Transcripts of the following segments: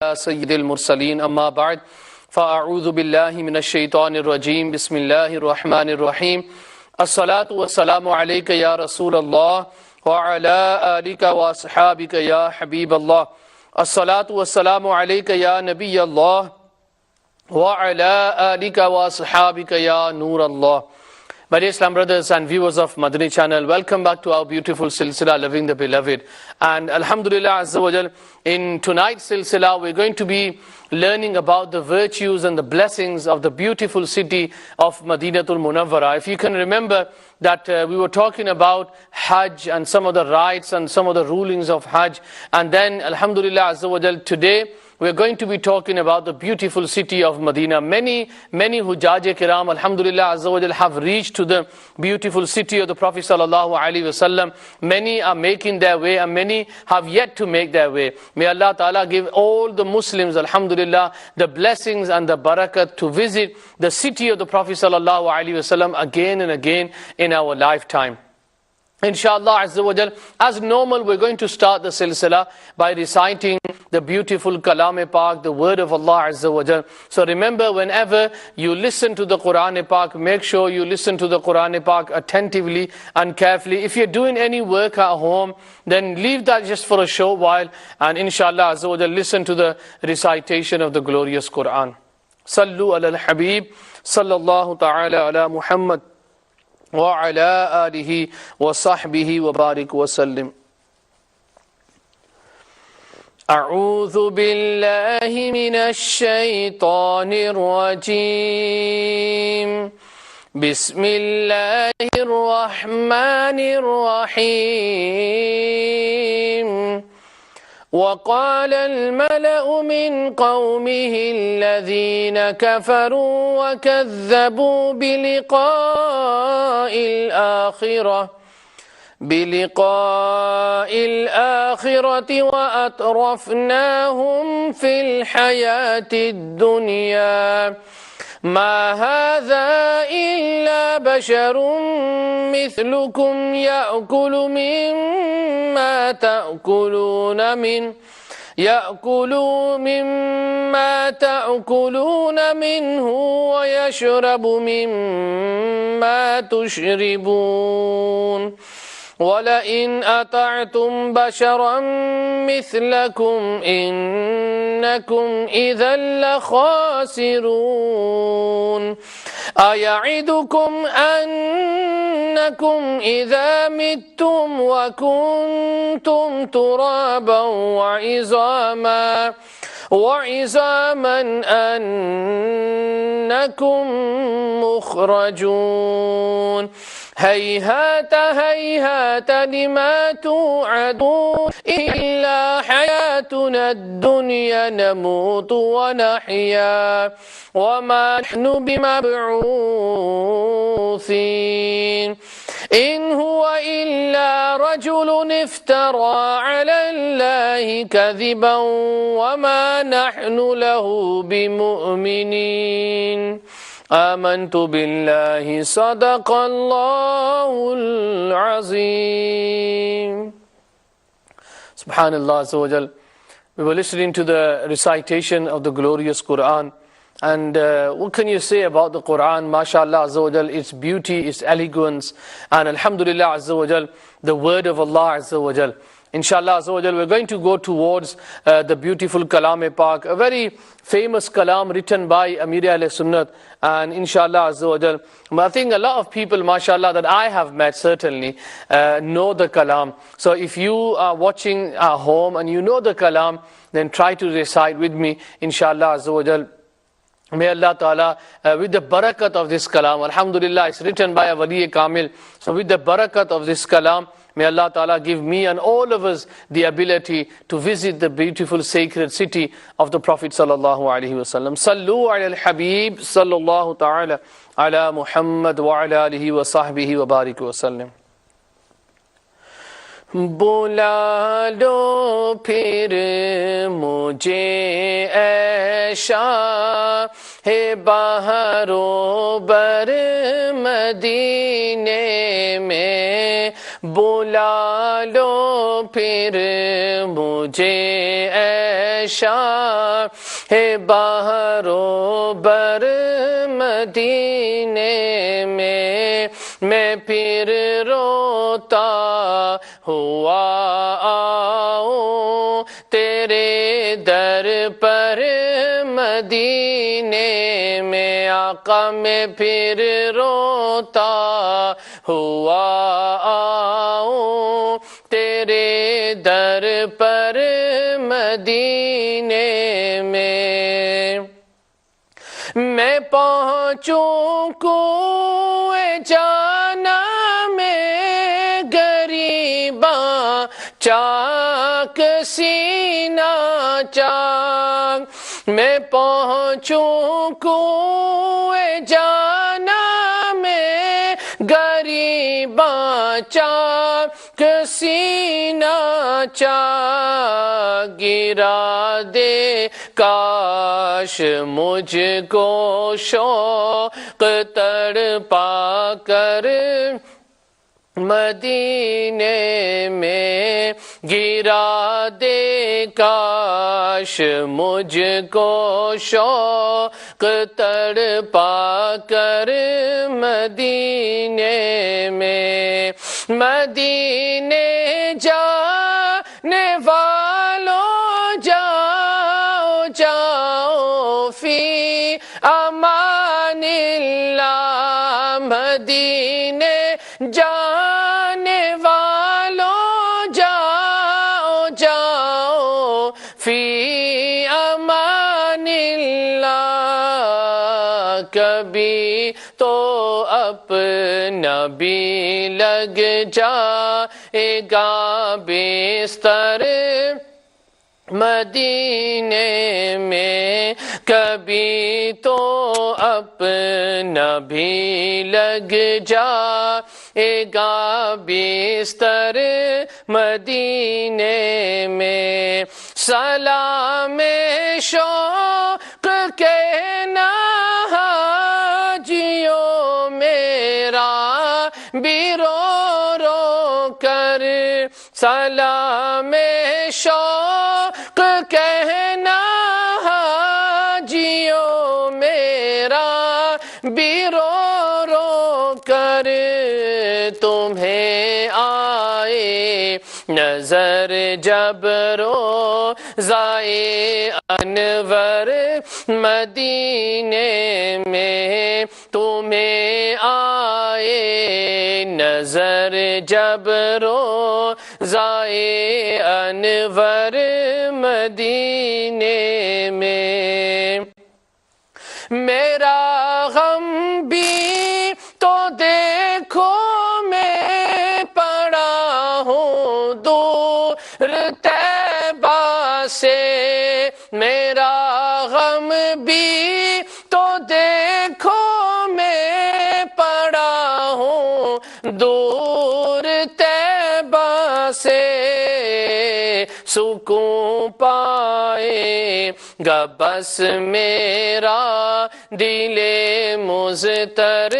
سید المرسلین اما بعد فاعوذ باللہ من الشیطان الرجیم بسم اللہ الرحمن الرحیم الصلاة والسلام علیک یا رسول اللہ وعلی آلک واصحابک یا حبیب اللہ الصلاة والسلام علیک یا نبی اللہ وعلی آلک واصحابک یا نور اللہ. My dear Islam brothers and viewers of Madani channel, welcome back to our beautiful Silsilay, Loving the Beloved. And Alhamdulillah Azza wa Jal, in tonight's Silsilay, we're going to be learning about the virtues and the blessings of the beautiful city of Madinatul Munawwarah. If you can remember that we were talking about Hajj and some of the rights and some of the rulings of Hajj. And then Alhamdulillah Azza wa Jal, today, we're going to be talking about the beautiful city of Medina. Many Hujjaj Kiram, Alhamdulillah Azza wa Jal, have reached to the beautiful city of the Prophet Sallallahu Alaihi Wasallam. Many are making their way and many have yet to make their way. May Allah Ta'ala give all the Muslims, Alhamdulillah, the blessings and the barakat to visit the city of the Prophet Sallallahu Alaihi Wasallam again and again in our lifetime. Inshallah Azza wa Jal, as normal, we're going to start the Silsila by reciting the beautiful Kalam-e-Pak, the word of Allah Azza wa Jal. So remember, whenever you listen to the Quran-e-Pak, make sure you listen to the Quran-e-Pak attentively and carefully. If you're doing any work at home, then leave that just for a short while and inshallah Azza wa Jal, listen to the recitation of the glorious Quran. Sallu ala الحبيب sallallahu ta'ala ala Muhammad وآلہ آلہ وصحبہ وبارک وسلم. اعوذ باللہ من الشیطان الرجیم بسم اللہ الرحمن الرحیم. وقال الملأ من قومه الذين كفروا وكذبوا بلقاء الآخرة وأترفناهم في الحياة الدنيا ما هذا إلا بشر مثلكم يأكل مما تأكلون منه ويشرب مما تشربون ولئن أطعتم بشرا مثلكم إنكم إذا لخاسرون. أيعدكم أنكم إذا متم وكنتم ترابا وعظاما أنكم مخرجون. هيهات هيهات لما توعدون إلا حياتنا الدنيا نموت ونحيا وما نحن بمبعوثين. إن هو إلا رجل افترى على الله كذبا وما نحن له بمؤمنين. آمنت بالله صدق الله العظيم. Subhanallah Azza wa Jal. We were listening to the recitation of the glorious Quran. And what can you say about the Quran? MashaAllah Azza wa Jal, its beauty, its elegance. And Alhamdulillah Azza wa Jal, the word of Allah Azza wa Jal. Inshallah Azza wa Jal, we're going to go towards the beautiful Kalam-e-Pak, a very famous kalam written by Amir Ahl-Sunnat. And inshallah Azza wa Jal, I think a lot of people, mashallah, that I have met certainly know the kalam. So if you are watching at home and you know the kalam, then try to recite with me, inshallah Azza wa Jal. May Allah Ta'ala, with the barakat of this kalam, alhamdulillah, it's written by a wali kamil. So with the barakat of this kalam, may Allah Ta'ala give me and all of us the ability to visit the beautiful sacred city of the Prophet Sallallahu Alaihi Wasallam. Sallu ala الحبيب sallallahu ta'ala ala Muhammad wa ala alihi wa sahbihi wa barik wa sallam. بلا لو پھر مجھے اے شاہ بہر و بر مدینے میں، بلا لو پھر مجھے اے شاہ بہر و بر مدینے میں پھر روتا ہوا آؤں تیرے در پر مدینے میں، آقا میں پھر روتا ہوا آؤں تیرے در پر مدینے میں پہنچوں کوئے جانا میں غریباں چاک سینہ چاک، میں پہنچوں کوئے جانا میں غریباں چاک سینہ چاک، گرا دے کاش مجھ کو شوق تڑپا کر مدینے میں، گرا دے کاش مجھ کو شوق تڑپا کر مدینے میں، مدینے جانے والوں جاؤ جاؤ فی امان اللہ، مدینے جانے والوں جاؤ جاؤ فی امان اللہ، کبھی تو اپنا بھی لگ جائے گا بستر مدینے میں، کبھی تو اپنا بھی لگ جائے گا بستر مدینے میں، سلام شوق کہنا حاجیوں میرا بھی رو رو کر، سلام شوق کہنا حاجیوں میرا بھی رو رو کر، تمہیں آئے نظر جب روضائے انور مدینے میں، تمہیں آئے نظر جب روضائے انور مدینے میں، میرا غم بھی تو دیکھو میں پڑا ہوں دور طیبہ سے، میرا غم بھی تو دیکھو میں پڑا ہوں دور طیبہ سے، سکون پائے گا بس میرا دل مضطر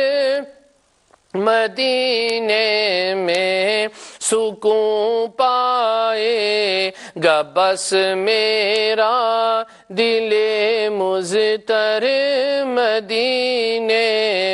مدینے میں، سکون پائے گا بس میرا دل مضطر مدینے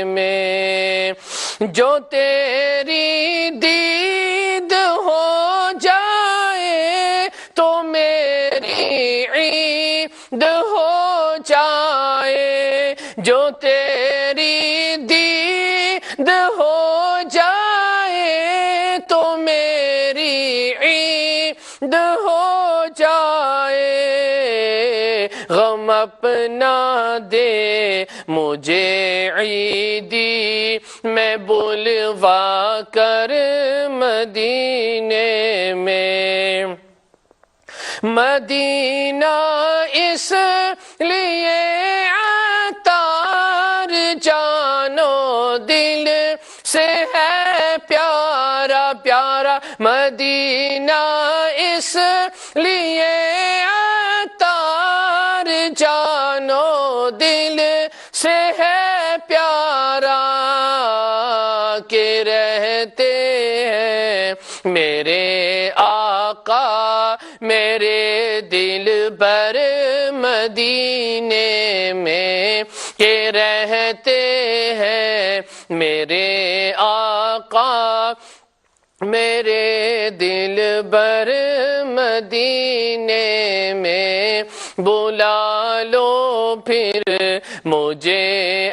میں، جو تیری دید ہو جائے تو میری عید ہو جائے، جو تیری دید ہو جائے تو میری عید ہو جائے، غم اپنا دے مجھے عیدی میں بلوا کر مدینے میں، مدینہ اس لیے عطار جانو دل سے ہے پیارا پیارا، مدینہ لیے عطار جانو دل سے ہے پیارا کہ رہتے ہیں میرے آقا میرے دل بر مدینے میں کہ رہتے ہیں میرے آقا میرے دل بر مدینے میں بلا لو پھر مجھے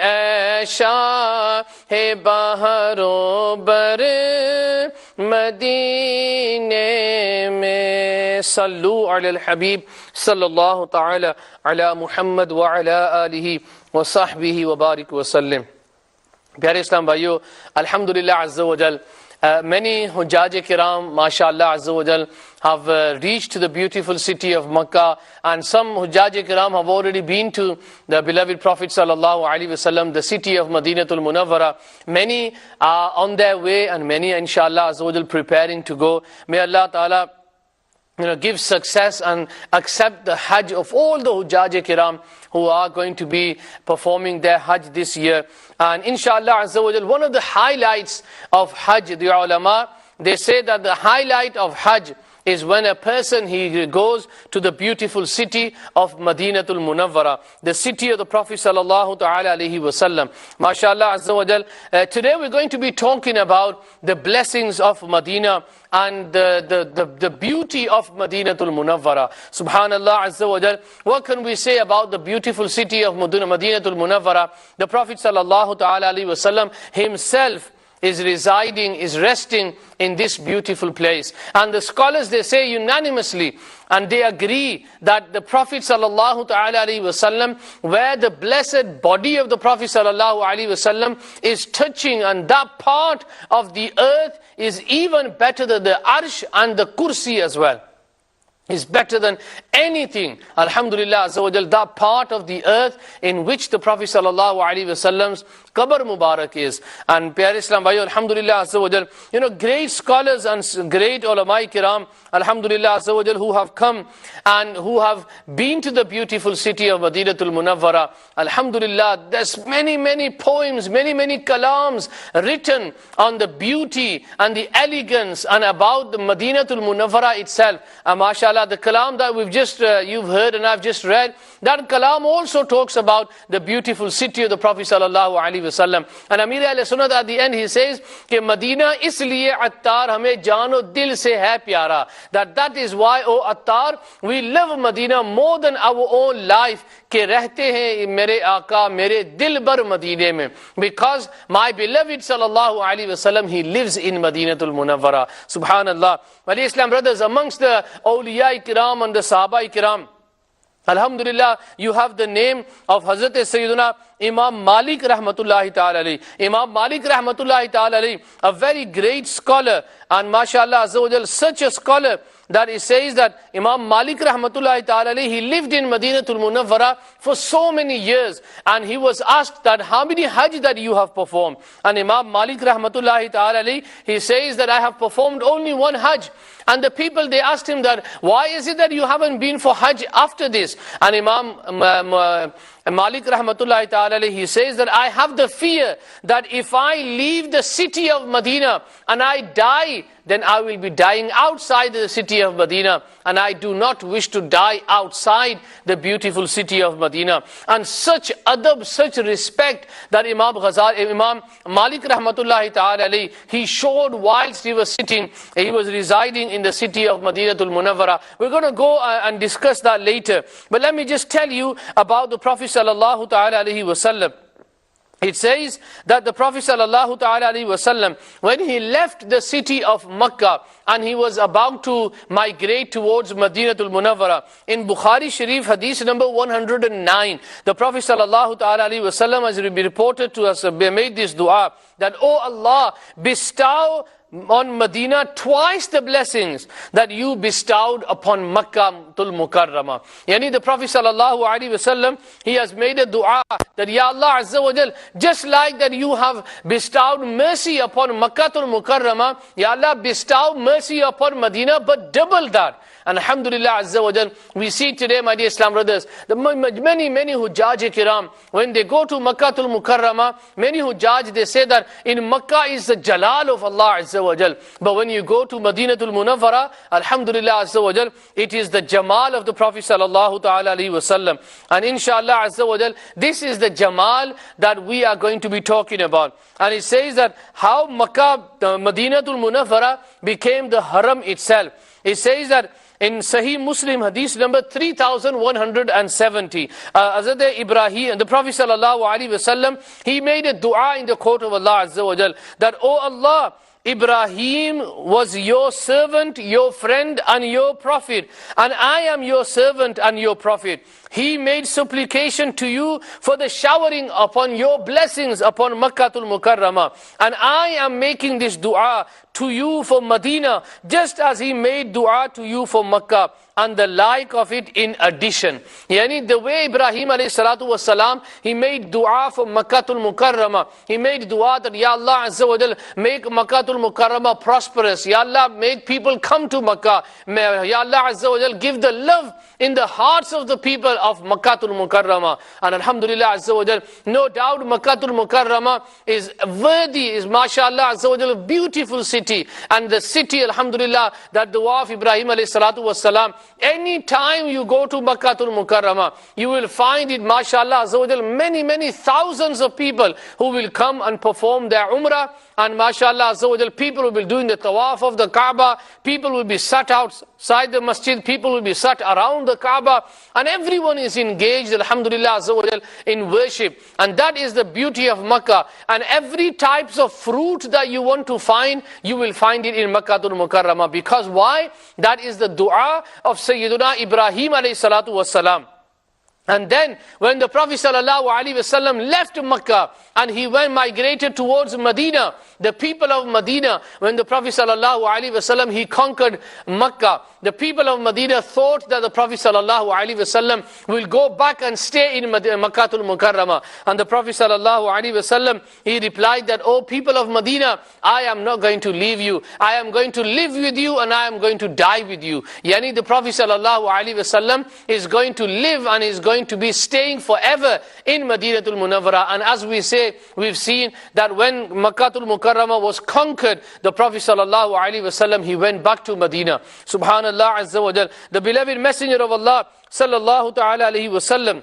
اے شاہ بہرو بر مدینے میں صلو علی الحبیب صلی اللہ تعال علی محمد وعلی آلہ وصحبہ وبارک وسلم. پیارے اسلام بھائیو, الحمدللہ عز و جل, many Hujjaj Kiram, mashallah azza wa jal, have reached the beautiful city of Makkah, and some Hujjaj Kiram have already been to the beloved Prophet sallallahu alaihi wasallam, the city of Madinatul Munawwara. Many are on their way, and many inshallah azza wa jal preparing to go. May Allah Ta'ala give success and accept the Hajj of all the Hujjaj Kiram who are going to be performing their Hajj this year. And inshallah azza wa jal, one of the highlights of Hajj, the ulama, they say that the highlight of Hajj is when a person, he goes to the beautiful city of Madinatul Munawwara, the city of the Prophet sallallahu ta'ala alayhi wa sallam. MashaAllah azza wa jal. Today we're going to be talking about the blessings of Medina and the beauty of Madinatul Munawwara. Subhanallah azza wa jal. What can we say about the beautiful city of Madinatul Munawwara? The Prophet sallallahu ta'ala alayhi wa sallam himself is residing, is resting in this beautiful place. And the scholars, they say unanimously, and they agree that the Prophet sallallahu ta'ala alayhi wasallam, where the blessed body of the Prophet sallallahu alayhi wasallam is touching, and that part of the earth is even better than the arsh and the kursi as well. Is better than anything. Alhamdulillah azza wa jal, that part of the earth in which the Prophet sallallahu alaihi wasallam's qabr mubarak is. And Pyare Islam bhaiyo, alhamdulillah azza wa jal, great scholars and great ulama kiram, alhamdulillah azza wa jal, who have come and who have been to the beautiful city of Madinatul Munawwara. Alhamdulillah, there's many poems, many kalams written on the beauty and the elegance and about the Madinatul Munawwara itself. And mashallah, the kalam that we've just you've heard and I've just read, that kalam also talks about the beautiful city of the Prophet sallallahu alaihi wasallam. And Amir al-Sunnat at the end, he says कि Medina इसलिए Attar हमें जानो दिल से है प्यारा. That is why, O Attar, we love Medina more than our own life. कि रहते हैं मेरे आका मेरे दिल भर मदीने में. Because my beloved sallallahu alaihi wasallam, he lives in Madinatul Munawwara. Subhanallah. Well, Islam brothers, amongst the awliya kiram and the sahaba kiram, alhamdulillah, you have the name of Hazrat Sayyiduna Imam Malik rahmatullahi ta'ala alayhi. Imam Malik rahmatullahi ta'ala alayhi, a very great scholar, and mashallah azza wa jal, such a scholar that it says that Imam Malik rahmatullahi ta'ala alayhi, he lived in Madinatul Munawwara for so many years, and he was asked that how many Hajj that you have performed. And Imam Malik rahmatullahi ta'ala alayhi, he says that I have performed only one Hajj. And the people, they asked him that, why is it that you haven't been for Hajj after this? And Imam Malik rahmatullahi ta'ala alayhi, he says that I have the fear that if I leave the city of Medina and I die, then I will be dying outside the city of Medina, and I do not wish to die outside the beautiful city of Medina. And such adab, such respect that Imam Malik rahmatullahi ta'ala alayhi, he showed whilst he was sitting, he was residing in the city of Madinatul Munawwara. We're going to go and discuss that later. But let me just tell you about the Prophet sallallahu ta'ala alayhi wasallam. It says that the Prophet sallallahu ta'ala alayhi wasallam, when he left the city of Makkah and he was about to migrate towards Madinatul Munawwara, in Bukhari Sharif hadith number 109, the Prophet sallallahu ta'ala alayhi wasallam has reported to us, made this dua, that, O Allah, bestow on Medina twice the blessings that you bestowed upon Makkah tul Mukarramah. Yani the Prophet sallallahu alaihi wasallam, he has made a dua that, Ya Allah azza wa jal, just like that you have bestowed mercy upon Makkah tul Mukarramah, Ya Allah, bestow mercy upon Medina, but double that. And alhamdulillah azza wa jal, we see today, my dear Islam brothers, the many Hujjaj kiram, when they go to Makkatul Mukarramah, many Hujjaj, they say that in Makkah is the jalal of Allah azza wa jal. But when you go to Madinatul Munawwara, alhamdulillah azza wa jal, it is the jamal of the Prophet sallallahu ta'ala alayhi wa sallam. And inshallah azza wa jal, this is the jamal that we are going to be talking about. And it says that how Makkah, Madinatul Munawwara became the haram itself. It says that in Sahih Muslim hadith number 3170, Hazrat Ibrahim, the Prophet sallallahu alaihi wasallam, he made a dua in the court of Allah azza wa jal, that, oh Allah, Ibrahim was your servant, your friend and your prophet, and I am your servant and your prophet. He made supplication to you for the showering upon your blessings upon Makkatul Mukarramah. And I am making this dua to you for Medina, just as he made dua to you for Makkah, and the like of it in addition. Yani the way Ibrahim alayhi salatu was salam, he made dua for Makkatul Mukarramah. He made dua that, Ya Allah azza wa jal, make Makkatul Mukarramah prosperous. Ya Allah, make people come to Makkah. Ya Allah azza wa jal, give the love in the hearts of the people of Makkatul Mukarramah. And alhamdulillah azza wa jal, no doubt Makkatul Mukarramah is worthy, is mashallah azza wa jal, a beautiful city. And the city, alhamdulillah, that dua of Ibrahim alayhi salatu was salam, any time you go to Makkatul Mukarramah, you will find it, mashallah azza wa jal, many thousands of people who will come and perform their umrah. And mashallah azza wa jal, people will be doing the tawaf of the Kaaba, people will be sat outside the masjid, people will be sat around the Kaaba, and everyone is engaged, alhamdulillah azza wa jal, in worship. And that is the beauty of Makkah. And every types of fruit that you want to find, you will find it in Makkatul Mukarramah. Because why? That is the dua of Sayyiduna Ibrahim alayhi salatu wassalam. And then when the Prophet ﷺ left Makkah and he migrated towards Medina, the people of Medina, when the Prophet ﷺ, he conquered Makkah, the people of Medina thought that the Prophet ﷺ will go back and stay in Makkatul Mukarramah. And the Prophet ﷺ, he replied that, oh people of Medina, I am not going to leave you. I am going to live with you and I am going to die with you. Yani the Prophet ﷺ is going to live and is going to be staying forever in Madinatul Munawwara. And as we say, we've seen that when Makkatul Mukarramah was conquered, the Prophet ﷺ, he went back to Medina. Subhanallah azza wa jal. The beloved Messenger of Allah sallallahu ta'ala alayhi wa sallam,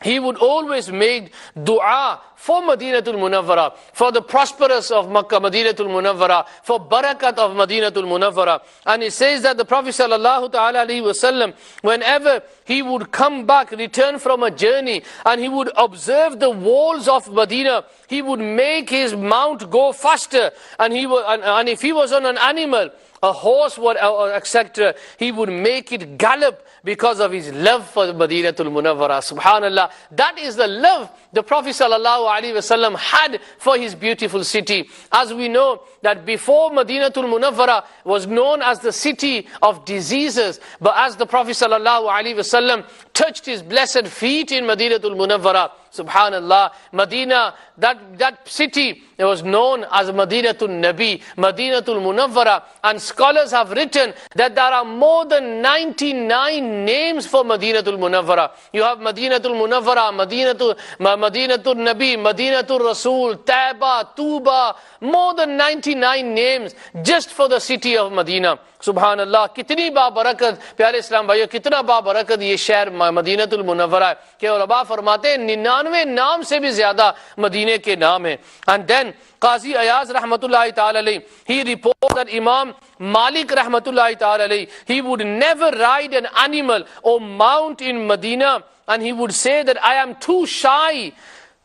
he would always make dua for Madinatul Munawwara, for the prosperous of Makkah, Madinatul Munawwara, for barakat of Madinatul Munawwara. And it says that the Prophet sallallahu ta'ala alayhi wa sallam, whenever he would come back, return from a journey, and he would observe the walls of Medina, he would make his mount go faster. And if he was on an animal, a horse, etc., he would make it gallop because of his love for Madinatul Munawwara. Subhanallah. That is the love the Prophet ﷺ had for his beautiful city. As we know that before Madinatul Munawwara was known as the city of diseases, but as the Prophet ﷺ touched his blessed feet in Madinatul Munawwara, subhanallah, Medina, that city, it was known as Madinatul Nabi, Madinatul Munawwara. And scholars have written that there are more than 99 names for Madinatul Munawwara. You have Madinatul Munawwara, Madinatul Nabi, Madinatul Rasul, Taiba, Tuba, more than 99 names just for the city of Medina. Subhanallah, kitni ba barakat, pyare Islam bhaiyo, kitna ba barakat ye shahr Madinatul Munawwara hai, ke ulama farmate hain 99 naam se bhi zyada Madine ke naam hai. And then Qazi Ayaz rahmatullahi ta'ala alayhi, he reports that Imam Malik rahmatullahi ta'ala alayhi, he would never ride an animal or mount in Medina, and he would say that I am too shy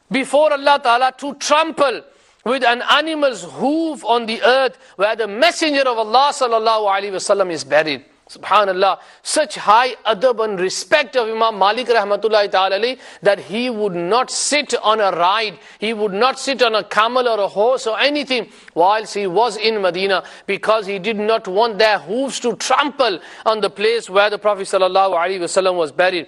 before Allah Ta'ala to trample with an animal's hoof on the earth where the Messenger of Allah sallallahu alaihi wasallam is buried. Subhanallah, such high adab and respect of Imam Malik rahmatullahi ta'ala alayhi, that he would not sit on a ride, he would not sit on a camel or a horse or anything whilst he was in Medina, because he did not want their hooves to trample on the place where the Prophet sallallahu alaihi wasallam was buried.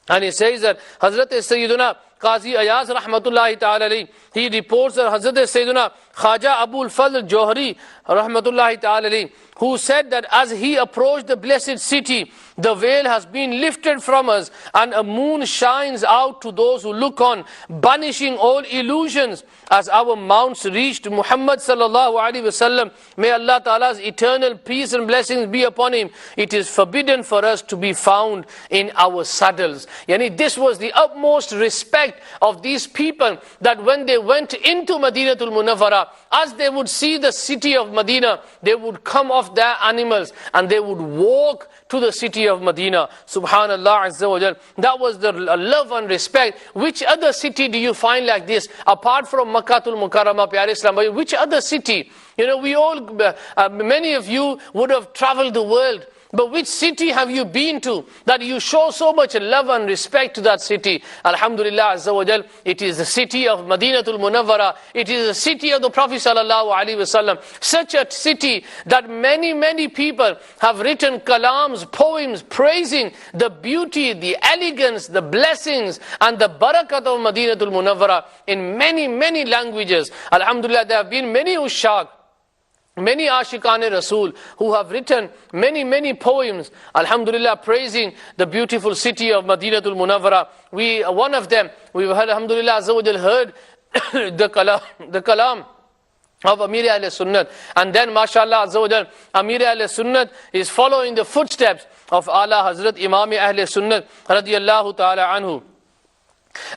And he says that Hazrat Sayyiduna Qazi Ayaz rahmatullahi ta'ala alayhi, he reports that Hazrat Sayyidina Khaja Abul Fadl Johari rahmatullahi ta'ala alayhi, who said that as he approached the blessed city, the veil has been lifted from us and a moon shines out to those who look on, banishing all illusions. As our mounts reached Muhammad sallallahu alaihi wasallam, may Allah Ta'ala's eternal peace and blessings be upon him, it is forbidden for us to be found in our saddles. Yani this was the utmost respect of these people, that when they went into Madinatul Munawwara, as they would see the city of Medina, they would come off their animals and they would walk to the city of Medina. Subhanallah Azza wa Jal. That was the love and respect. Which other city do you find like this? Apart from Makkatul Mukarramah, Pyare Islam, which other city? You know, we all, many of you would have traveled the world. But which city have you been to that you show so much love and respect to that city? Alhamdulillah Azza wa Jal, it is the city of Madinatul Munawwara. It is the city of the Prophet sallallahu alaihi wasallam. Such a city that many people have written kalams, poems, praising the beauty, the elegance, the blessings and the barakat of Madinatul Munawwara in many languages. Alhamdulillah, there have been many ushaq, many Ashiqan Rasul who have written many poems, alhamdulillah, praising the beautiful city of Madinatul Munawwara. One of them, we've heard, alhamdulillah, Azza wa Jal, heard the kalam of Amir Ahl Sunnat. And then, mashallah, Azza wa Jal, Amir Ahl Sunnat is following the footsteps of Allah Hazrat Imam Ahl Sunnat radiyallahu ta'ala anhu.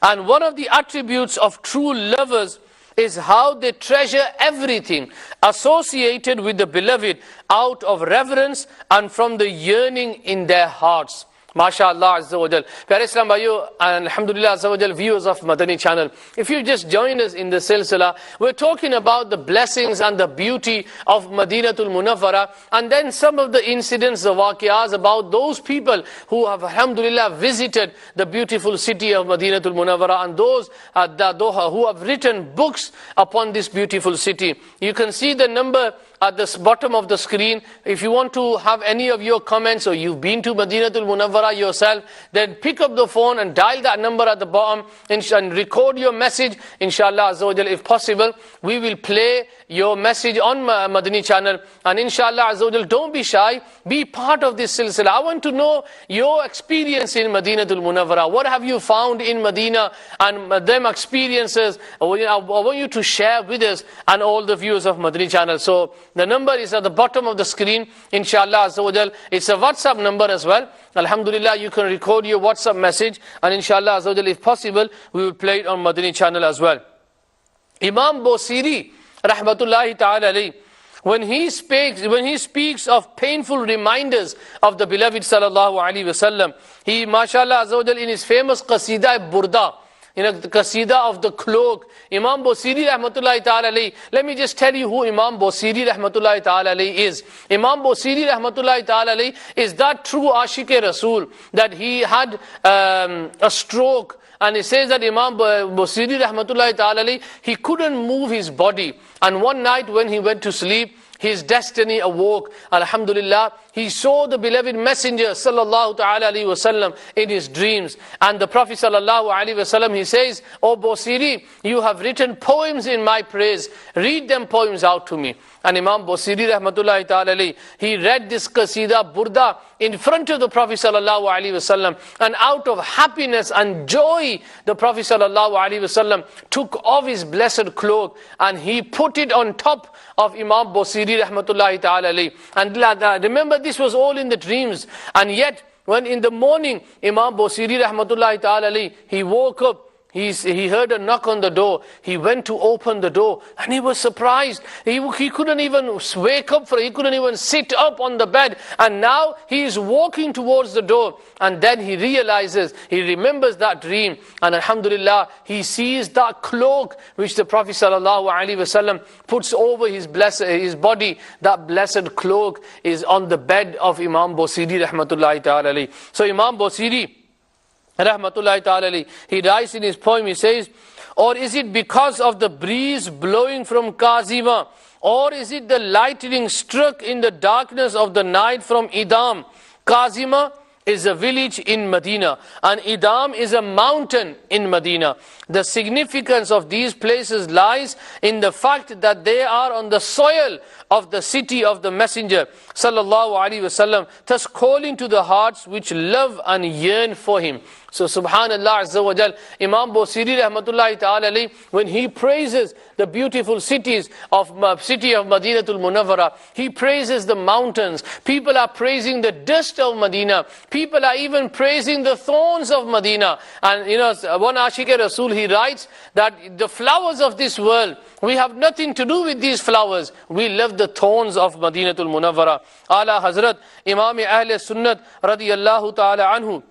And one of the attributes of true lovers is how they treasure everything associated with the beloved out of reverence and from the yearning in their hearts. MashaAllah Azza wa Jal. Pyare Islam Bhaiyo and Alhamdulillah Azza wa Jal, viewers of Madani channel, if you just join us in the Silsilay, we're talking about the blessings and the beauty of Madinatul Munawwara, and then some of the incidents, the waqiyas about those people who have alhamdulillah visited the beautiful city of Madinatul Munawwara, and those who have written books upon this beautiful city. You can see the number at the bottom of the screen. If you want to have any of your comments, or you've been to Madinatul Munawwara yourself, then pick up the phone and dial that number at the bottom and record your message. Inshallah Azza wa Jal, if possible, we will play your message on Madani channel. And inshallah Azza wa Jal, don't be shy, be part of this silsila. I want to know your experience in Madinatul Munawwara. What have you found in Medina and them experiences? I want you to share with us and all the viewers of Madani channel. So the number is at the bottom of the screen, inshallah Azza wa Jal. It's a WhatsApp number as well. Alhamdulillah, you can record your WhatsApp message, and inshallah Azza wa Jal, if possible, we will play it on Madani channel as well. Imam Busiri rahmatullahi ta'ala alayhi, when he speaks of painful reminders of the beloved sallallahu alaihi wasallam, he, mashallah Azza wa Jal, in his famous qasida Burda, the qasida of the cloak, Imam Busiri rahmatullahi ta'ala alayhi. Let me just tell you who Imam Busiri rahmatullahi ta'ala alayhi is. Imam Busiri rahmatullahi ta'ala alayhi is that true Ashiq Rasul, that he had a stroke. And he says that Imam Busiri rahmatullahi ta'ala alayhi, he couldn't move his body. And one night when he went to sleep, his destiny awoke. Alhamdulillah, he saw the beloved messenger sallallahu ta'ala alayhi wasallam in his dreams. And the Prophet sallallahu alayhi wasallam, he says, "O Busiri, you have written poems in my praise. Read them poems out to me." And Imam Busiri rahmatullahi ta'ala alayhi, he read this qasida Burda in front of the Prophet sallallahu alaihi wasallam, and out of happiness and joy, the Prophet sallallahu alaihi wasallam took off his blessed cloak and he put it on top of Imam Busiri rahmatullahi ta'ala alayhi. And remember, this was all in the dreams. And yet, when in the morning, Imam Busiri rahmatullahi ta'ala alayhi, he woke up, he heard a knock on the door. He went to open the door and he was surprised. He couldn't even wake up, he couldn't even sit up on the bed. And now he is walking towards the door. And then he realizes, he remembers that dream. And alhamdulillah, he sees that cloak which the Prophet sallallahu alaihi wasallam puts over his body. That blessed cloak is on the bed of Imam Busiri rahmatullahi ta'ala alayhi. So Imam Busiri rahmatullahi ta'ala alayhi, he writes in his poem, he says, "Or is it because of the breeze blowing from Kazima? Or is it the lightning struck in the darkness of the night from Idam? Kazima is a village in Medina, and Idam is a mountain in Medina. The significance of these places lies in the fact that they are on the soil of the city of the Messenger sallallahu alaihi wasallam, thus calling to the hearts which love and yearn for him. So subhanallah azza wa jal, Imam Busiri rahmatullahi ta'ala alayhi, when he praises the beautiful city of Madinatul Munawwara, he praises the mountains. People are praising the dust of Medina. People are even praising the thorns of Medina. And one Ashik Rasul, he writes that the flowers of this world, we have nothing to do with these flowers. We love the thorns of Madinatul Munawwara. Ala Hazrat Imam Ahl Sunnat radiyallahu ta'ala anhu,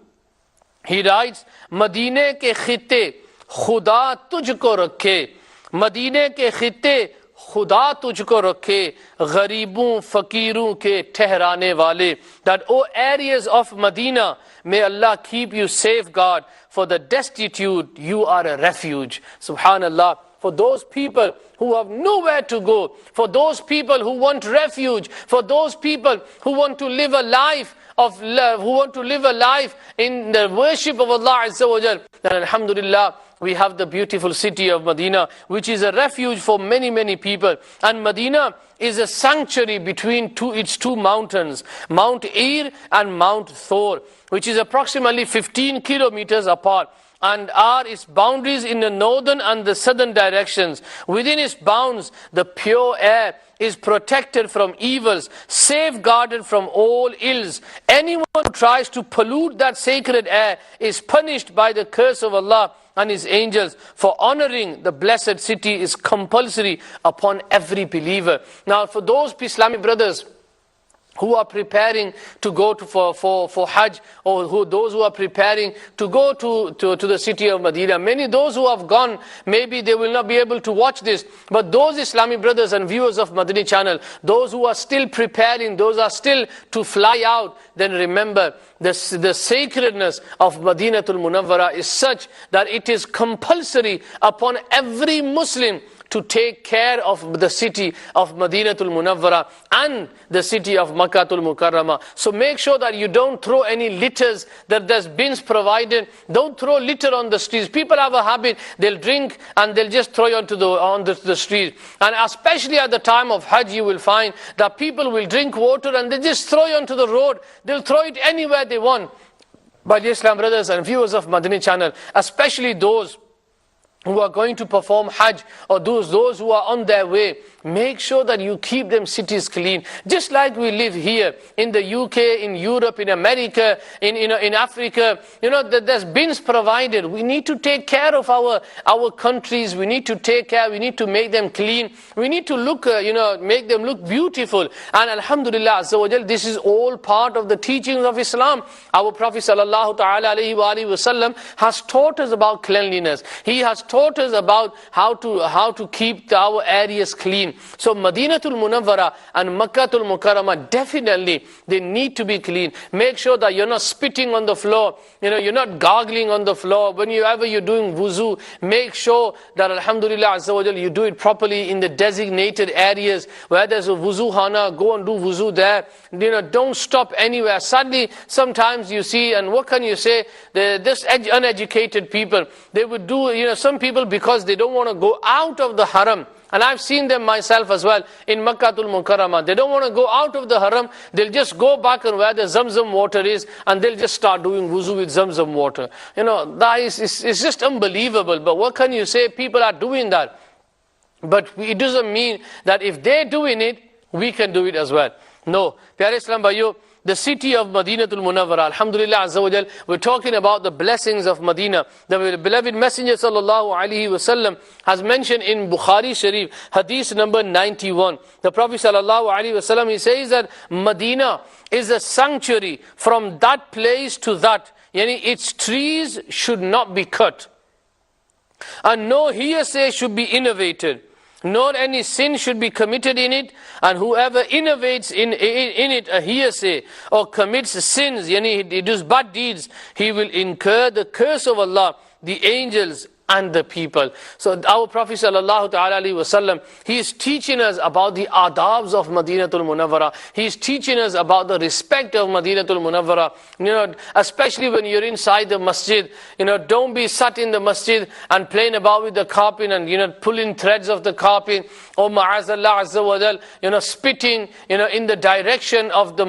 he writes, Madine ke khitte khuda tujhko rakhe, Madine ke khitte khuda tujhko rakhe, gharibun fakirun ke tehrane wale. That, O areas of Medina, may Allah keep you safeguard. For the destitute, you are a refuge. Subhanallah. For those people who have nowhere to go, for those people who want refuge, for those people who want to live a life of love, who want to live a life in the worship of Allah Azza wa Jal, then alhamdulillah, we have the beautiful city of Medina, which is a refuge for many, many people. And Medina is a sanctuary between its two mountains, Mount Ir and Mount Thor, which is approximately 15 kilometers apart, and are its boundaries in the northern and the southern directions. Within its bounds, the pure air is protected from evils, safeguarded from all ills. Anyone who tries to pollute that sacred air is punished by the curse of Allah and His angels. For honoring the blessed city is compulsory upon every believer. Now, for those Islamic brothers who are preparing to go for Hajj, or those who are preparing to go to the city of Medina, many those who have gone, maybe they will not be able to watch this, but those Islamic brothers and viewers of Madani channel, those who are still preparing, those are still to fly out, then remember the sacredness of Madinatul Munawwara is such that it is compulsory upon every Muslim to take care of the city of Madinatul Munawwara and the city of Makkatul Mukarramah. So make sure that you don't throw any litters, that there's bins provided. Don't throw litter on the streets. People have a habit, they'll drink and they'll just throw it onto the streets. And especially at the time of Hajj, you will find that people will drink water and they just throw it onto the road. They'll throw it anywhere they want. But Islam brothers and viewers of Madani channel, especially those who are going to perform Hajj, or those who are on their way, make sure that you keep them cities clean. Just like we live here in the UK, in Europe, in America, in Africa, there's bins provided. We need to take care of our countries. We need to take care. We need to make them clean. We need to look, make them look beautiful. And alhamdulillah, Azza wa Jal, this is all part of the teachings of Islam. Our Prophet sallallahu ta'ala alayhi wa alihi wasallam has taught us about cleanliness. He has taught us about how to keep our areas clean. So Madinatul Munawwara and Makkatul Mukarramah, definitely they need to be clean. Make sure that you're not spitting on the floor, you're not gargling on the floor. Whenever you're doing wuzu, make sure that alhamdulillah azza wa jal, you do it properly in the designated areas where there's a wuzu khana. Go and do wuzu there. Don't stop anywhere. Sadly, sometimes you see, and what can you say, this uneducated people, they would do, some people, because they don't want to go out of the haram. And I've seen them myself as well in Makkatul Mukarramah. They don't want to go out of the haram. They'll just go back and where the Zamzam water is, and they'll just start doing wuzu with Zamzam water. That is just unbelievable. But what can you say? People are doing that. But it doesn't mean that if they're doing it, we can do it as well. No. Pyare Islam Bhaiyo, the city of Madinatul Munawwara, alhamdulillah azza wa jal, we're talking about the blessings of Medina. The beloved Messenger sallallahu alaihi wasallam has mentioned in Bukhari Sharif, hadith number 91. The Prophet sallallahu alaihi wasallam, he says that Medina is a sanctuary from that place to that. Yani its trees should not be cut, and no hearsay should be innovated, nor any sin should be committed in it, and whoever innovates in it a hearsay or commits sins, yani he does bad deeds, he will incur the curse of Allah, the angels, and the people. So our Prophet sallallahu ta'ala alayhi wasallam, he is teaching us about the adabs of Madinatul Munawwara. He is teaching us about the respect of Madinatul Munawwara. Especially when you're inside the masjid, don't be sat in the masjid and playing about with the carpet and pulling threads of the carpet, or ma'azallah azza wa jal, spitting in the direction of the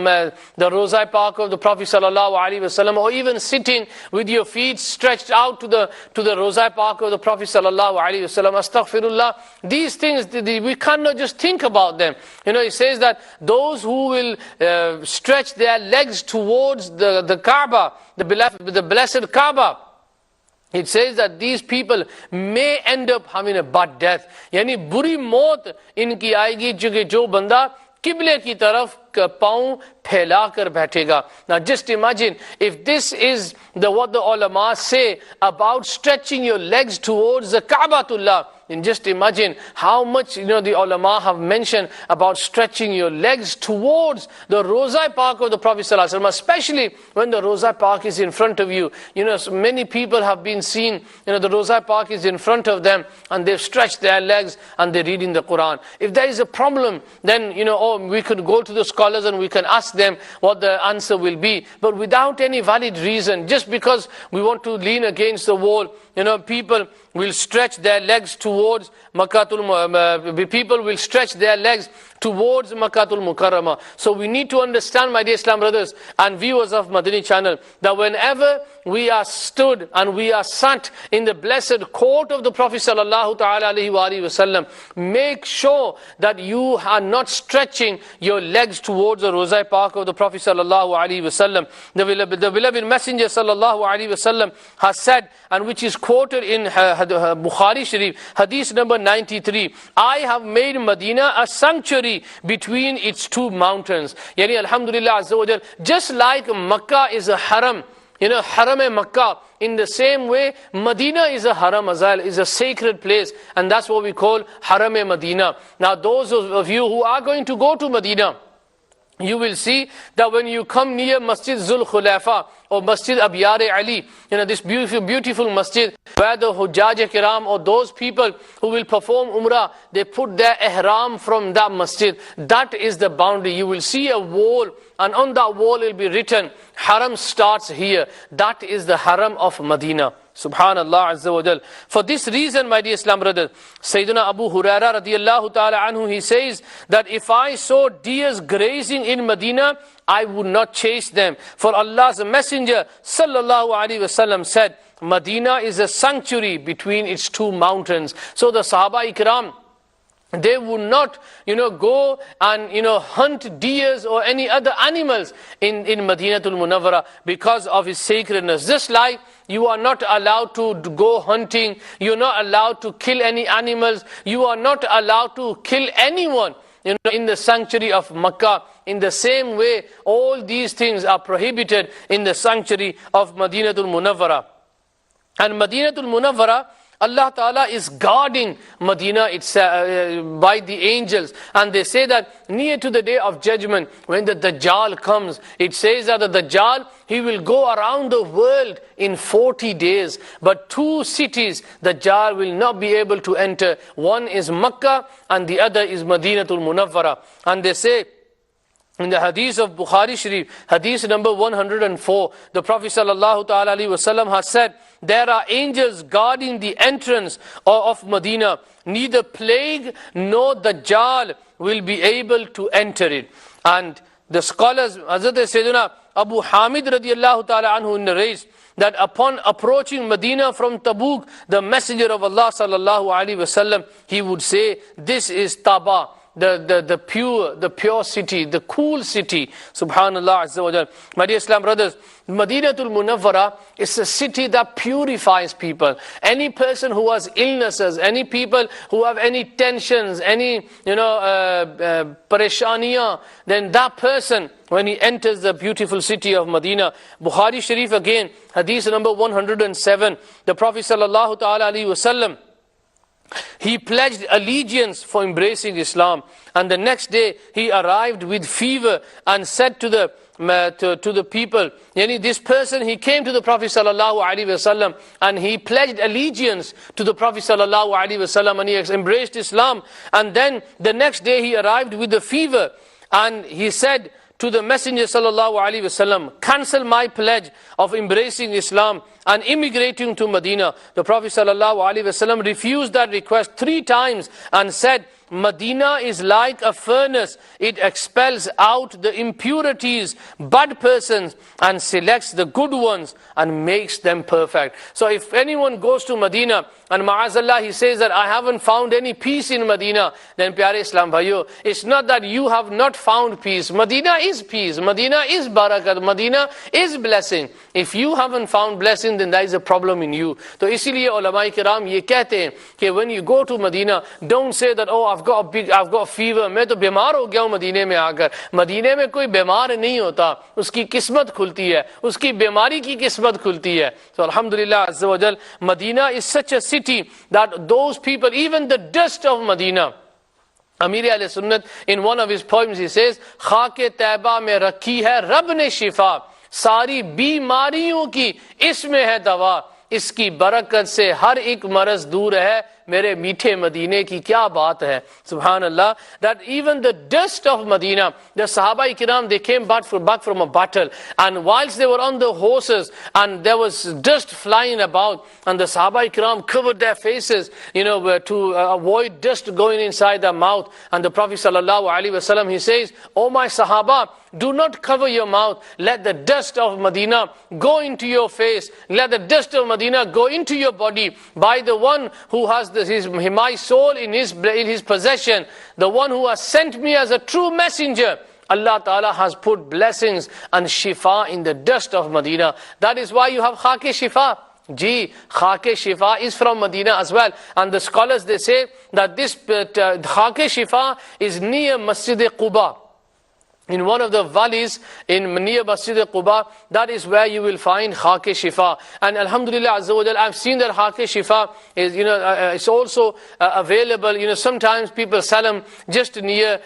Rozai Park of the Prophet sallallahu alaihi wasallam, or even sitting with your feet stretched out to the Rozai Park of the Prophet sallallahu alaihi wasallam. Astaghfirullah. These things, we cannot just think about them. He says that those who will stretch their legs towards the Kaaba, the blessed Kaaba, it says that these people may end up having a bad death. Yani buri maut inki aayegi, jo banda Qibla ki taraf paun phela kar baithega. Now just imagine if this is what the ulama say about stretching your legs towards the Ka'batullah. And just imagine how much the ulama have mentioned about stretching your legs towards the Rozai Park of the Prophet ﷺ, especially when the Rozai Park is in front of you. So many people have been seen, the Rozai Park is in front of them and they've stretched their legs and they're reading the Quran. If there is a problem, then we could go to the scholars and we can ask them what the answer will be. But without any valid reason, just because we want to lean against the wall, people will stretch their legs towards people will stretch their legs towards Makkatul Mukarramah. So we need to understand, my dear Islam brothers and viewers of Madani channel, that whenever we are stood and we are sat in the blessed court of the Prophet sallallahu ta'ala alayhi wa sallam, make sure that you are not stretching your legs towards the Rozai Park of the Prophet sallallahu alayhi wa sallam. The beloved Messenger sallallahu alayhi wa sallam has said, and which is quoted in Bukhari Sharif, hadith number 93, I have made Medina a sanctuary between its two mountains. Yani alhamdulillah azza wa jal, just like Makkah is a haram, haram Makkah, in the same way Medina is a haram azal, is a sacred place, and that's what we call haram Medina. Now those of you who are going to go to Medina, you will see that when you come near Masjid Zul Khulafa or Masjid Abyar Ali, this beautiful masjid where the Hujjaj Kiram or those people who will perform Umrah, they put their ihram from that masjid. That is the boundary. You will see a wall, and on that wall will be written, Haram starts here. That is the Haram of Medina. Subhanallah Azza wa Jal. For this reason, my dear Islam brothers, Sayyidina Abu Huraira radiyallahu ta'ala anhu, he says that if I saw deers grazing in Medina, I would not chase them. For Allah's Messenger sallallahu alaihi wasallam said, Medina is a sanctuary between its two mountains. So the Sahaba Ikram, they would not, go and, hunt deers or any other animals in Madinatul Munawwara because of its sacredness. Just like you are not allowed to go hunting, you're not allowed to kill any animals, you are not allowed to kill anyone, in the sanctuary of Makkah. In the same way, all these things are prohibited in the sanctuary of Madinatul Munawwara. And Madinatul Munawwara, Allah Ta'ala is guarding Medina by the angels. And they say that near to the day of judgment, when the Dajjal comes, it says that the Dajjal, he will go around the world in 40 days. But two cities, Dajjal will not be able to enter. One is Makkah and the other is Madinatul Munawwara. And they say, in the hadith of Bukhari Sharif, hadith number 104, the Prophet sallallahu ta'ala alayhi wa sallam has said, there are angels guarding the entrance of Medina. Neither plague nor Dajjal will be able to enter it. And the scholars, Hazrat Sayyidina Abu Hamid radiyallahu ta'ala anhu narrates that upon approaching Medina from Tabuk, the Messenger of Allah sallallahu alayhi wa sallam, he would say, this is Taba, the pure city, the cool city. Subhanallah Azza wa Jal. My dear Islam brothers, Madinatul Munawwara is a city that purifies people. Any person who has illnesses, any people who have any tensions, any pareshaniya, then that person, when he enters the beautiful city of Medina, Bukhari Sharif again, hadith number 107, the Prophet sallallahu ta'ala alayhi wa sallam, he pledged allegiance for embracing Islam, and the next day he arrived with fever and said to the to the people. Yani this person, he came to the Prophet sallallahu alaihi wasallam and he pledged allegiance to the Prophet sallallahu alaihi wasallam and he embraced Islam. And then the next day he arrived with a fever and he said to the Messenger sallallahu alaihi wasallam, cancel my pledge of embracing Islam and immigrating to Medina. The Prophet sallallahu alaihi wasallam refused that request 3 times and said, Medina is like a furnace. It expels out the impurities, bad persons, and selects the good ones and makes them perfect. So if anyone goes to Medina and ma'azallah he says that I haven't found any peace in Medina, then pyare Islam bhaiyo, it's not that you have not found peace. Medina is peace. Medina is barakat. Medina is blessing. If you haven't found blessing, then there is a problem in you. So isliye ulama kiram ye kehte hain कि when you go to Medina, don't say that, oh, I've got a fever, मैं तो बीमार हो गया हूँ मदीने में आकर. मदीने में कोई बीमार नहीं होता, उसकी किस्मत खुलती है, उसकी बीमारी की किस्मत खुलती है. So alhamdulillah azza wa jal, Medina is such a city that those people, even the dust of Medina, Amir ahle sunnat in one of his poems he says, खाके तैबा में रखी है रब ने शिफा, सारी बीमारियों की इसमें है दवा, इसकी बरकत से हर एक मरज दूर है, मेरे मीठे मदीने की क्या बात है. Subhanallah, that even the dust of Medina, the Sahaba Ikram, they came back from a battle, and whilst they were on the horses and there was dust flying about, and the Sahaba Ikram covered their faces, to avoid dust going inside their mouth. And the Prophet sallallahu alaihi wasallam, he says, oh my Sahaba, do not cover your mouth. Let the dust of Medina go into your face. Let the dust of Medina go into your body. By the one who has my soul in his possession, the one who has sent me as a true messenger, Allah Ta'ala has put blessings and shifa in the dust of Medina. That is why you have khake shifa. Ji, khake shifa is from Medina as well. And the scholars, they say that this khake shifa is near Masjid Quba. In one of the valleys in near Masjid Quba, that is where you will find khake shifa. And alhamdulillah azza wa jal, I've seen that khake shifa is, it's also available. Sometimes people sell them just near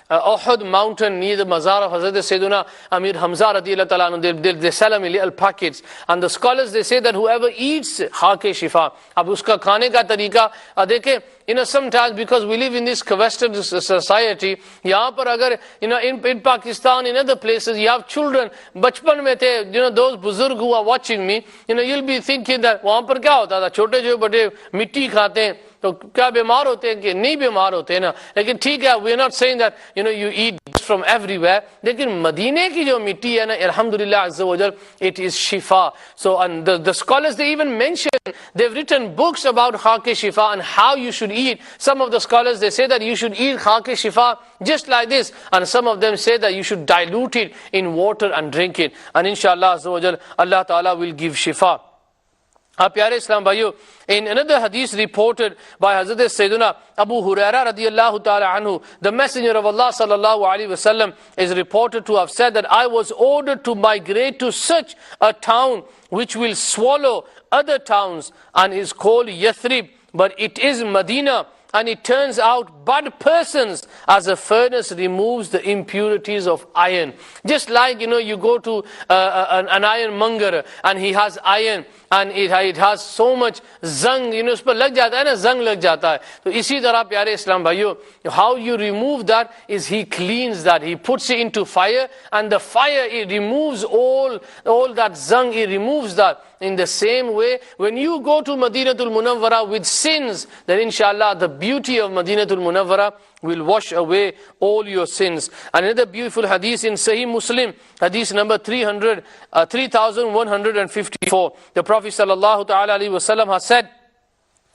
Uhud mountain, near the Mazar of Hazrat Sayyiduna Amir Hamza radiyallahu ta'ala, they sell them in little packets. And the scholars, they say that whoever eats khake shifa, ab uska khane ka tarika, dekhe, sometimes because we live in this Western society, yahan par agar, in Pakistan, in other places, you have children, bachpan mein the, those buzurg who are watching me, you'll be thinking that, wahan par kya hota tha, chote jo bade mitti khate hain, तो क्या बीमार होते हैं कि नहीं बीमार होते हैं ना. लेकिन ठीक है, we are not saying that you eat from everywhere, लेकिन मदीने की जो मिट्टी है ना, alhamdulillah azza wa jal, it is shifa. So and the scholars, they even mention, they've written books about khake shifa and how you should eat. Some of the scholars, they say that you should eat khake shifa just like this, and some of them say that you should dilute it in water and drink it, and inshallah azza wa jal, Allah Ta'ala will give shifa. Pyare Islam bhaiyo, in another hadith reported by Hazrat Sayyiduna Abu Huraira radiyallahu ta'ala anhu, the Messenger of Allah sallallahu alaihi wasallam is reported to have said that I was ordered to migrate to such a town which will swallow other towns and is called Yathrib, but it is Medina. And it turns out bad persons as a furnace removes the impurities of iron. Just like, you go to an ironmonger and he has iron and it has so much zang, us par lag jata hai na, zang lag jata hai. So isi tarah pyare Islam bhaiyo, how you remove that is he cleans that, he puts it into fire, and the fire, it removes all that zang, it removes that. In the same way, when you go to Madinatul Munawwara with sins, then inshallah the beauty of Madinatul Munawwara will wash away all your sins. Another beautiful hadith in Sahih Muslim, hadith number 3154. The Prophet sallallahu ta'ala alaihi wasallam has said,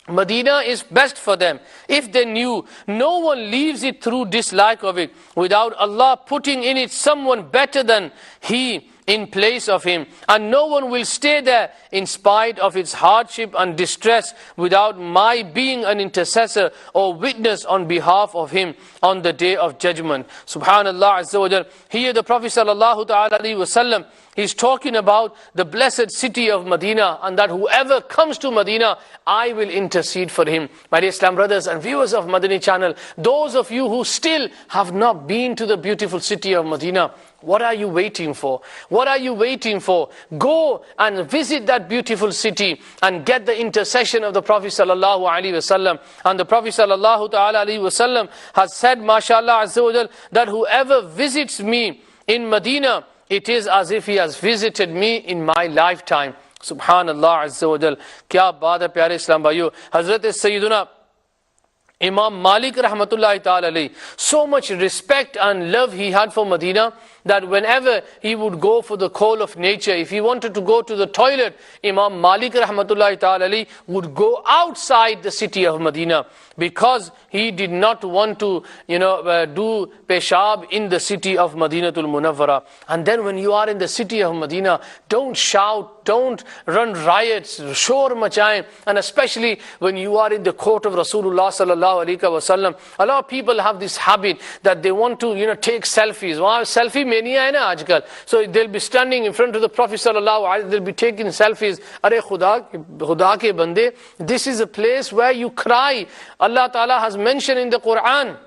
Medina is best for them. If they knew, no one leaves it through dislike of it, without Allah putting in it someone better than he in place of him. And no one will stay there in spite of its hardship and distress without my being an intercessor or witness on behalf of him on the day of judgment. Subhanallah azza wa jal. Here the Prophet sallallahu ta'ala alaihi wasallam He's talking about the blessed city of Medina, and that whoever comes to Medina, I will intercede for him. My dear Islam brothers and viewers of Madani channel, those of you who still have not been to the beautiful city of Medina, what are you waiting for? What are you waiting for? Go and visit that beautiful city and get the intercession of the Prophet sallallahu alaihi wasallam. And the Prophet sallallahu ta'ala alaihi wasallam has said, mashallah azza wa jal, that whoever visits me in Medina, it is as if he has visited me in my lifetime. Subhanallah azza wa jal. Kya baat hai pyare Islam bhaiyo. Hazrat Sayyiduna Imam Malik rahmatullahi ta'ala alayhi, so much respect and love he had for Medina, that whenever he would go for the call of nature, if he wanted to go to the toilet, Imam Malik rahmatullahi ta'ala alayhi would go outside the city of Medina, because he did not want to, do peshab in the city of Madinatul Munawwara. And then when you are in the city of Medina, don't shout, don't run riots, shor machaye, and especially when you are in the court of Rasulullah sallallahu alaihi wasallam. A lot of people have this habit that they want to, take selfies. Selfie mania hai na aajkal. So they'll be standing in front of the Prophet sallallahu alaihi wasallam, they'll be taking selfies. Are Khuda ke bande, this is a place where you cry. Allah Ta'ala has mentioned in the Quran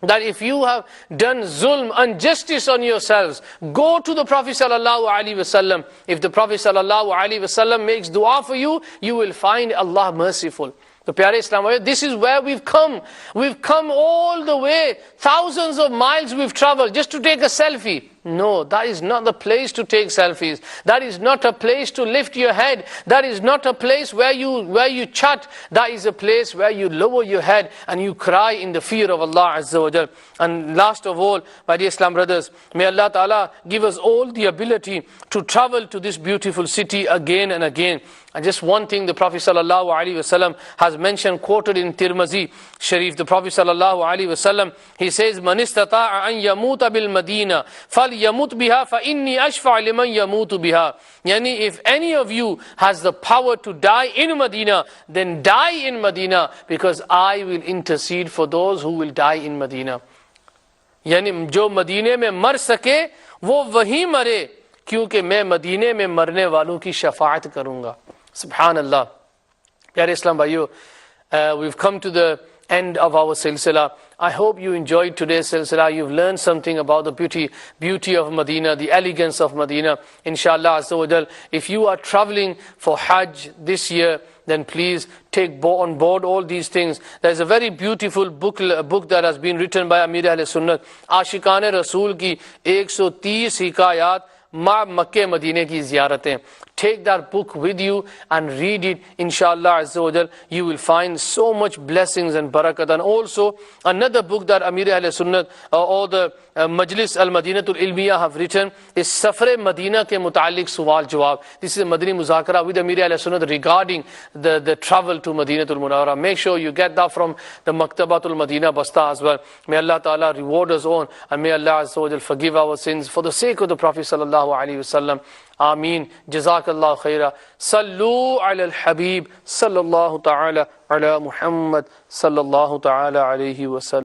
that if you have done zulm, injustice on yourselves, go to the Prophet sallallahu alaihi wasallam. If the Prophet sallallahu alaihi wasallam makes dua for you, you will find Allah merciful. The Pyare Islam, this is where we've come. We've come all the way, thousands of miles we've traveled just to take a selfie. No, that is not the place to take selfies. That is not a place to lift your head. That is not a place where you chat. That is a place where you lower your head and you cry in the fear of Allah Azza wa Jal. And last of all, my dear Islam brothers, may Allah Ta'ala give us all the ability to travel to this beautiful city again and again. And just one thing the Prophet sallallahu alaihi wasallam has mentioned, quoted in Tirmizi Sharif, the Prophet sallallahu alaihi wasallam, he says, "Man istata'a an yamuta bil Madina, falyamut biha, fa inni ashfa' liman yamutu biha." Yani, if any of you has the power to die in Medina, then die in Medina, because I will intercede for those who will die in Medina. Yani, jo Medine mein mar sake, wo wahi mare, kyunki main Medine mein marne walon ki shafaat karunga. Subhanallah. Pyare Islam bhaiyo, we've come to the end of our silsila. I hope you enjoyed today's silsila. You've learned something about the beauty of Medina, the elegance of Medina. Inshallah Azza wa Jal, if you are traveling for Hajj this year, then please take on board all these things. There's a very beautiful book that has been written by Amir Ahl Sunnat, Ashiqan Rasool ki 130 hikayat Makkah Madine ki ziyaratein. Take that book with you and read it. Inshallah Azza wa Jal, you will find so much blessings and barakat. And also another book that Amir Ahl Sunnat or the Majlis al-Madinatul Ilmiya have written is Safre Madina ke muta'alliq suwal jawab. This is a Madani Muzakaray with Amir Ahl Sunnat regarding the travel to Madinatul Munawwara. Make sure you get that from the Manqabatul Madina Basta as well. May Allah Ta'ala reward us all, and may Allah Azza wa Jal forgive our sins for the sake of the Prophet sallallahu alaihi wasallam. Ameen. Jazakallah khaira. Sallu ala الحبیب صلى الله تعالى على محمد صلى الله تعالى عليه وسلم.